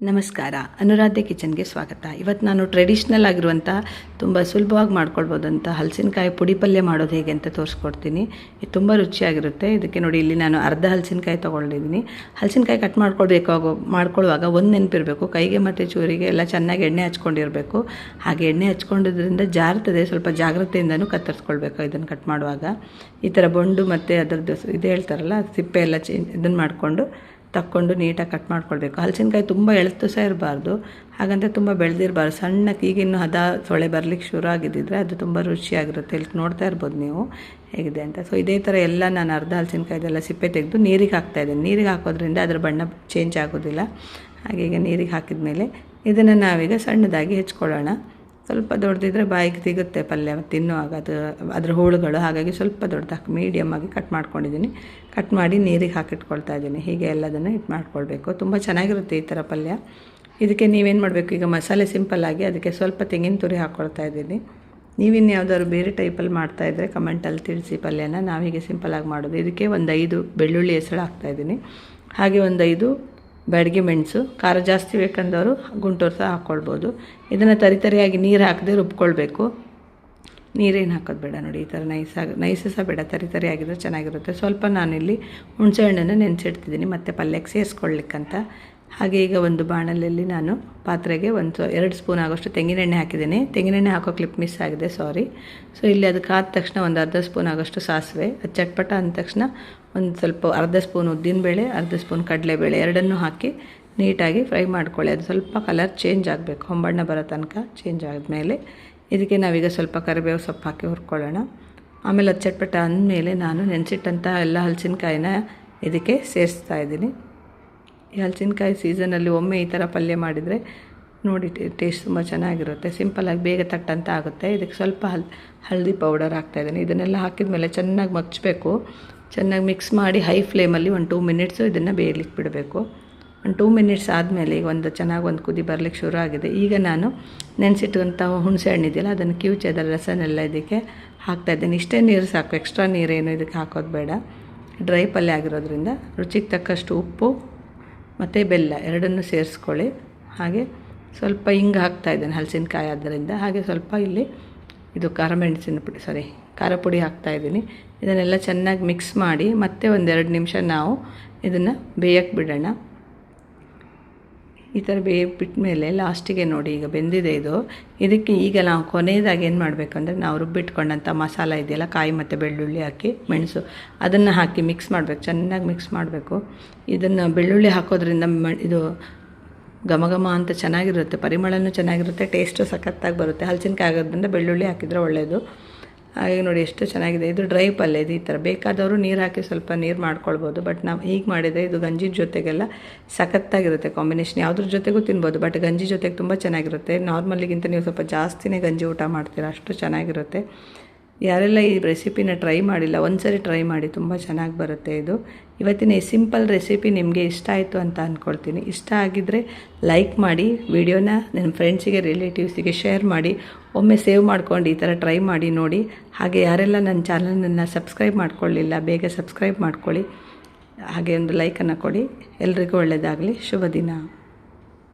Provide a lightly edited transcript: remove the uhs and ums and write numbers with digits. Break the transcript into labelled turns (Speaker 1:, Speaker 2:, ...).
Speaker 1: ನಮಸ್ಕಾರ, ಅನುರಾಧೆ ಕಿಚನ್ಗೆ ಸ್ವಾಗತ. ಇವತ್ತು ನಾನು ಟ್ರೆಡಿಷ್ನಲ್ ಆಗಿರುವಂಥ ತುಂಬ ಸುಲಭವಾಗಿ ಮಾಡ್ಕೊಳ್ಬೋದಂಥ ಹಲಸಿನಕಾಯಿ ಪುಡಿ ಪಲ್ಯ ಮಾಡೋದು ಹೇಗೆ ಅಂತ ತೋರಿಸ್ಕೊಡ್ತೀನಿ. ಇದು ತುಂಬ ರುಚಿಯಾಗಿರುತ್ತೆ. ಇದಕ್ಕೆ ನೋಡಿ, ಇಲ್ಲಿ ನಾನು ಅರ್ಧ ಹಲಸಿನಕಾಯಿ ತೊಗೊಂಡಿದ್ದೀನಿ. ಹಲಸಿನಕಾಯಿ ಕಟ್ ಮಾಡ್ಕೊಳ್ಳುವಾಗ ಒಂದು ನೆನಪಿರಬೇಕು, ಕೈಗೆ ಮತ್ತು ಚೂರಿಗೆ ಎಲ್ಲ ಚೆನ್ನಾಗಿ ಎಣ್ಣೆ ಹಚ್ಕೊಂಡಿರಬೇಕು. ಹಾಗೆ ಎಣ್ಣೆ ಹಚ್ಕೊಂಡಿದ್ರಿಂದ ಜಾರ್ತದೆ, ಸ್ವಲ್ಪ ಜಾಗ್ರತೆಯಿಂದನೂ ಕತ್ತರಿಸ್ಕೊಳ್ಬೇಕು. ಇದನ್ನು ಕಟ್ ಮಾಡುವಾಗ ಈ ಥರ ಬೊಂಡು ಮತ್ತು ಅದರದ್ದು ಇದು ಹೇಳ್ತಾರಲ್ಲ, ಸಿಪ್ಪೆ ಎಲ್ಲ ಇದನ್ನು ಮಾಡಿಕೊಂಡು ತಕ್ಕೊಂಡು ನೀಟಾಗಿ ಕಟ್ ಮಾಡ್ಕೊಳ್ಬೇಕು. ಹಲಸಿನಕಾಯಿ ತುಂಬ ಎಳೆತು ಸಹ ಇರಬಾರ್ದು, ಹಾಗಂತ ತುಂಬ ಬೆಳೆದಿರಬಾರ್ದು. ಸಣ್ಣಕ್ಕೆ ಈಗಿನ್ನು ಹದ ಸೊಳೆ ಬರಲಿಕ್ಕೆ ಶುರು ಆಗಿದ್ದಿದ್ರೆ ಅದು ತುಂಬ ರುಚಿಯಾಗಿರುತ್ತೆ. ಇಲ್ಲಿ ನೋಡ್ತಾ ಇರ್ಬೋದು ನೀವು ಹೇಗಿದೆ ಅಂತ. ಸೊ ಇದೇ ಥರ ಎಲ್ಲ ನಾನು ಅರ್ಧ ಹಲಸಿನಕಾಯ್ದೆಲ್ಲ ಸಿಪ್ಪೆ ತೆಗೆದು ನೀರಿಗೆ ಹಾಕ್ತಾಯಿದ್ದೀನಿ. ನೀರಿಗೆ ಹಾಕೋದ್ರಿಂದ ಅದರ ಬಣ್ಣ ಚೇಂಜ್ ಆಗೋದಿಲ್ಲ. ಹಾಗೆ ಈಗ ನೀರಿಗೆ ಹಾಕಿದ ಮೇಲೆ ಇದನ್ನು ನಾವೀಗ ಸಣ್ಣದಾಗಿ ಹೆಚ್ಕೊಳ್ಳೋಣ. ಸ್ವಲ್ಪ ದೊಡ್ಡದಿದ್ದರೆ ಬಾಯಿಗೆ ಸಿಗುತ್ತೆ ಪಲ್ಯ ತಿನ್ನುವಾಗ, ಅದರ ಹೋಳುಗಳು. ಹಾಗಾಗಿ ಸ್ವಲ್ಪ ದೊಡ್ಡದಾಗಿ ಮೀಡಿಯಮ್ ಆಗಿ ಕಟ್ ಮಾಡ್ಕೊಂಡಿದ್ದೀನಿ. ಕಟ್ ಮಾಡಿ ನೀರಿಗೆ ಹಾಕಿಟ್ಕೊಳ್ತಾ ಇದ್ದೀನಿ. ಹೀಗೆ ಎಲ್ಲದನ್ನು ಇಟ್ಟು ಮಾಡ್ಕೊಳ್ಬೇಕು. ತುಂಬ ಚೆನ್ನಾಗಿರುತ್ತೆ ಈ ಥರ ಪಲ್ಯ. ಇದಕ್ಕೆ ನೀವೇನು ಮಾಡಬೇಕು, ಈಗ ಮಸಾಲೆ ಸಿಂಪಲ್ಲಾಗಿ ಅದಕ್ಕೆ ಸ್ವಲ್ಪ ತೆಂಗಿನ ತುರಿ ಹಾಕ್ಕೊಳ್ತಾ ಇದ್ದೀನಿ. ನೀವಿನ್ನು ಯಾವುದಾದ್ರು ಬೇರೆ ಟೈಪಲ್ಲಿ ಮಾಡ್ತಾಯಿದ್ರೆ ಕಮೆಂಟಲ್ಲಿ ತಿಳಿಸಿ ಪಲ್ಯನ. ನಾವೀಗೆ ಸಿಂಪಲ್ಲಾಗಿ ಮಾಡೋದು. ಇದಕ್ಕೆ ಒಂದು 5 ಬೆಳ್ಳುಳ್ಳಿ ಹೆಸಳು ಹಾಕ್ತಾಯಿದ್ದೀನಿ. ಹಾಗೆ ಒಂದು 5 ಬ್ಯಾಡಗಿ ಮೆಣಸು. ಖಾರ ಜಾಸ್ತಿ ಬೇಕಂದವರು ಗುಂಟೂರು ಸಹ ಹಾಕ್ಕೊಳ್ಬೋದು. ಇದನ್ನು ತರಿತರಿಯಾಗಿ ನೀರು ಹಾಕದೆ ರುಬ್ಕೊಳ್ಬೇಕು. ನೀರೇನು ಹಾಕೋದು ಬೇಡ ನೋಡಿ, ಈ ಥರ ನೈಸ್ ಸಹ ಬೇಡ, ತರಿತರಿಯಾಗಿದ್ರೆ ಚೆನ್ನಾಗಿರುತ್ತೆ. ಸ್ವಲ್ಪ ನಾನಿಲ್ಲಿ ಹುಣಸೆ ಹಣ್ಣನ್ನು ನೆನೆಸಿಡ್ತಿದ್ದೀನಿ ಮತ್ತು ಪಲ್ಯಕ್ಕೆ ಸೇರಿಸ್ಕೊಳ್ಳಿಕ್ಕಂತ. ಹಾಗೆ ಈಗ ಒಂದು ಬಾಣಲೆಯಲ್ಲಿ ನಾನು ಪಾತ್ರೆಗೆ 2 ಸ್ಪೂನ್ ಆಗೋಷ್ಟು ತೆಂಗಿನೆಣ್ಣೆ ಹಾಕಿದ್ದೀನಿ. ತೆಂಗಿನೆಣ್ಣೆ ಹಾಕೋ ಕ್ಲಿಪ್ ಮಿಸ್ ಆಗಿದೆ, ಸಾರಿ. ಸೊ ಇಲ್ಲಿ ಅದಕ್ಕೆ ಆದ ತಕ್ಷಣ ಒಂದು ಅರ್ಧ ಸ್ಪೂನ್ ಆಗೋಷ್ಟು ಸಾಸಿವೆ. ಅದು ಚಟ್ಪಟ ಅಂದ ತಕ್ಷಣ ಒಂದು ಸ್ವಲ್ಪ ಅರ್ಧ ಸ್ಪೂನ್ ಉದ್ದಿನಬೇಳೆ, ಅರ್ಧ ಸ್ಪೂನ್ ಕಡಲೆಬೇಳೆ ಎರಡನ್ನೂ ಹಾಕಿ ನೀಟಾಗಿ ಫ್ರೈ ಮಾಡ್ಕೊಳ್ಳಿ. ಅದು ಸ್ವಲ್ಪ ಕಲರ್ ಚೇಂಜ್ ಆಗಬೇಕು, ಹೊಂಬಣ್ಣ ಬರೋ ತನಕ. ಚೇಂಜ್ ಆದಮೇಲೆ ಇದಕ್ಕೆ ನಾವೀಗ ಸ್ವಲ್ಪ ಕರಿಬೇವು ಸೊಪ್ಪು ಹಾಕಿ ಹುರ್ಕೊಳ್ಳೋಣ. ಆಮೇಲೆ ಅದು ಚಟ್ಪಟ ಅಂದಮೇಲೆ ನಾನು ನೆನೆಸಿಟ್ಟಂಥ ಎಲ್ಲ ಹಲಸಿನಕಾಯಿನ ಇದಕ್ಕೆ ಸೇರಿಸ್ತಾ ಇದ್ದೀನಿ. ಈ ಹಲಸಿನಕಾಯಿ ಸೀಸನಲ್ಲಿ ಒಮ್ಮೆ ಈ ಥರ ಪಲ್ಯ ಮಾಡಿದರೆ ನೋಡಿ ಟೇಸ್ಟ್ ತುಂಬ ಚೆನ್ನಾಗಿರುತ್ತೆ. ಸಿಂಪಲ್ಲಾಗಿ ಬೇಗ ತಟ್ಟಂತ ಆಗುತ್ತೆ. ಇದಕ್ಕೆ ಸ್ವಲ್ಪ ಹಳದಿ ಪೌಡರ್ ಹಾಕ್ತಾಯಿದ್ದೀನಿ. ಇದನ್ನೆಲ್ಲ ಹಾಕಿದ ಮೇಲೆ ಚೆನ್ನಾಗಿ ಮಗ್ಚಬೇಕು. ಚೆನ್ನಾಗಿ ಮಿಕ್ಸ್ ಮಾಡಿ ಹೈ ಫ್ಲೇಮಲ್ಲಿ ಒಂದು 2 ಮಿನಿಟ್ಸು ಇದನ್ನು ಬೇಯಲಿಕ್ಕೆ ಬಿಡಬೇಕು. ಒಂದು 2 ಮಿನಿಟ್ಸ್ ಆದಮೇಲೆ ಈಗ ಒಂದು ಕುದಿ ಬರಲಿಕ್ಕೆ ಶುರು ಆಗಿದೆ. ಈಗ ನಾನು ನೆನೆಸಿಟ್ಟಂಥ ಹುಣಸೆ ಹಣ್ಣಿದೆಯಲ್ಲ, ಅದನ್ನು ಕಿವುಚಿ ಅದರ ರಸನೆಲ್ಲ ಇದಕ್ಕೆ ಹಾಕ್ತಾಯಿದ್ದೀನಿ. ಇಷ್ಟೇ ನೀರು ಸಾಕು, ಎಕ್ಸ್ಟ್ರಾ ನೀರೇನು ಇದಕ್ಕೆ ಹಾಕೋದು ಬೇಡ. ಡ್ರೈ ಪಲ್ಯ ಆಗಿರೋದ್ರಿಂದ ರುಚಿಗೆ ತಕ್ಕಷ್ಟು ಉಪ್ಪು ಮತ್ತು ಬೆಲ್ಲ ಎರಡನ್ನೂ ಸೇರಿಸ್ಕೊಳ್ಳಿ. ಹಾಗೆ ಸ್ವಲ್ಪ ಹಿಂಗೆ ಹಾಕ್ತಾಯಿದ್ದೇನೆ ಹಲಸಿನಕಾಯಿ ಆದ್ದರಿಂದ. ಹಾಗೆ ಸ್ವಲ್ಪ ಇಲ್ಲಿ ಇದು ಖಾರ ಪುಡಿ ಹಾಕ್ತಾಯಿದ್ದೀನಿ. ಇದನ್ನೆಲ್ಲ ಚೆನ್ನಾಗಿ ಮಿಕ್ಸ್ ಮಾಡಿ ಮತ್ತೆ ಒಂದು 2 ನಿಮಿಷ ನಾವು ಇದನ್ನು ಬೇಯಕ್ಕೆ ಬಿಡೋಣ. ಈ ಥರ ಬಿಟ್ಟ ಮೇಲೆ ಲಾಸ್ಟಿಗೆ ನೋಡಿ ಈಗ ಬೆಂದಿದೆ ಇದು. ಇದಕ್ಕೆ ಈಗ ನಾವು ಕೊನೆಯದಾಗಿ ಏನು ಮಾಡಬೇಕಂದ್ರೆ, ನಾವು ರುಬ್ಬಿಟ್ಕೊಂಡಂಥ ಮಸಾಲ ಇದೆಯಲ್ಲ, ಕಾಯಿ ಮತ್ತು ಬೆಳ್ಳುಳ್ಳಿ ಹಾಕಿ ಮೆಣಸು ಅದನ್ನು ಹಾಕಿ ಮಿಕ್ಸ್ ಮಾಡಬೇಕು. ಚೆನ್ನಾಗಿ ಮಿಕ್ಸ್ ಮಾಡಬೇಕು. ಇದನ್ನು ಬೆಳ್ಳುಳ್ಳಿ ಹಾಕೋದ್ರಿಂದ ಇದು ಘಮ ಅಂತ ಚೆನ್ನಾಗಿರುತ್ತೆ, ಪರಿಮಳನೂ ಚೆನ್ನಾಗಿರುತ್ತೆ, ಟೇಸ್ಟು ಸಖತ್ತಾಗಿ ಬರುತ್ತೆ. ಹಲಸಿನಕಾಯಿ ಆಗೋದ್ರಿಂದ ಬೆಳ್ಳುಳ್ಳಿ ಹಾಕಿದರೆ ಒಳ್ಳೆಯದು. ಹಾಗೆ ನೋಡಿ ಎಷ್ಟು ಚೆನ್ನಾಗಿದೆ. ಇದು ಡ್ರೈ ಪಲ್ಯ. ಇದು ಈ ಥರ ಬೇಕಾದವರು ನೀರು ಹಾಕಿ ಸ್ವಲ್ಪ ನೀರು ಮಾಡ್ಕೊಳ್ಬೋದು. ಬಟ್ ನಾವು ಹೀಗೆ ಮಾಡಿದರೆ ಇದು ಗಂಜಿ ಜೊತೆಗೆಲ್ಲ ಸಖತ್ತಾಗಿರುತ್ತೆ ಕಾಂಬಿನೇಷನ್. ಯಾವುದ್ರ ಜೊತೆಗೂ ತಿನ್ಬೋದು, ಬಟ್ ಗಂಜಿ ಜೊತೆಗೆ ತುಂಬ ಚೆನ್ನಾಗಿರುತ್ತೆ. ನಾರ್ಮಲಿಗಿಂತ ನೀವು ಸ್ವಲ್ಪ ಜಾಸ್ತಿನೇ ಗಂಜಿ ಊಟ ಮಾಡ್ತೀರಾ, ಅಷ್ಟು ಚೆನ್ನಾಗಿರುತ್ತೆ. ಯಾರೆಲ್ಲ ಈ ರೆಸಿಪಿನ ಟ್ರೈ ಮಾಡಿಲ್ಲ, ಒಂದ್ಸರಿ ಟ್ರೈ ಮಾಡಿ, ತುಂಬ ಚೆನ್ನಾಗಿ ಬರುತ್ತೆ ಇದು. ಇವತ್ತಿನ ಈ ಸಿಂಪಲ್ ರೆಸಿಪಿ ನಿಮಗೆ ಇಷ್ಟ ಆಯಿತು ಅಂತ ಅಂದ್ಕೊಳ್ತೀನಿ. ಇಷ್ಟ ಆಗಿದ್ದರೆ ಲೈಕ್ ಮಾಡಿ, ವಿಡಿಯೋನ ನಿಮ್ಮ ಫ್ರೆಂಡ್ಸಿಗೆ ರಿಲೇಟಿವ್ಸಿಗೆ ಶೇರ್ ಮಾಡಿ. ಒಮ್ಮೆ ಸೇವ್ ಮಾಡ್ಕೊಂಡು ಈ ಥರ ಟ್ರೈ ಮಾಡಿ ನೋಡಿ. ಹಾಗೆ ಯಾರೆಲ್ಲ ನನ್ನ ಚಾನಲನ್ನು ಸಬ್ಸ್ಕ್ರೈಬ್ ಮಾಡ್ಕೊಳ್ಳಿಲ್ಲ, ಬೇಗ ಸಬ್ಸ್ಕ್ರೈಬ್ ಮಾಡ್ಕೊಳ್ಳಿ. ಹಾಗೆ ಒಂದು ಲೈಕನ್ನು ಕೊಡಿ. ಎಲ್ರಿಗೂ ಒಳ್ಳೆಯದಾಗಲಿ. ಶುಭ ದಿನ.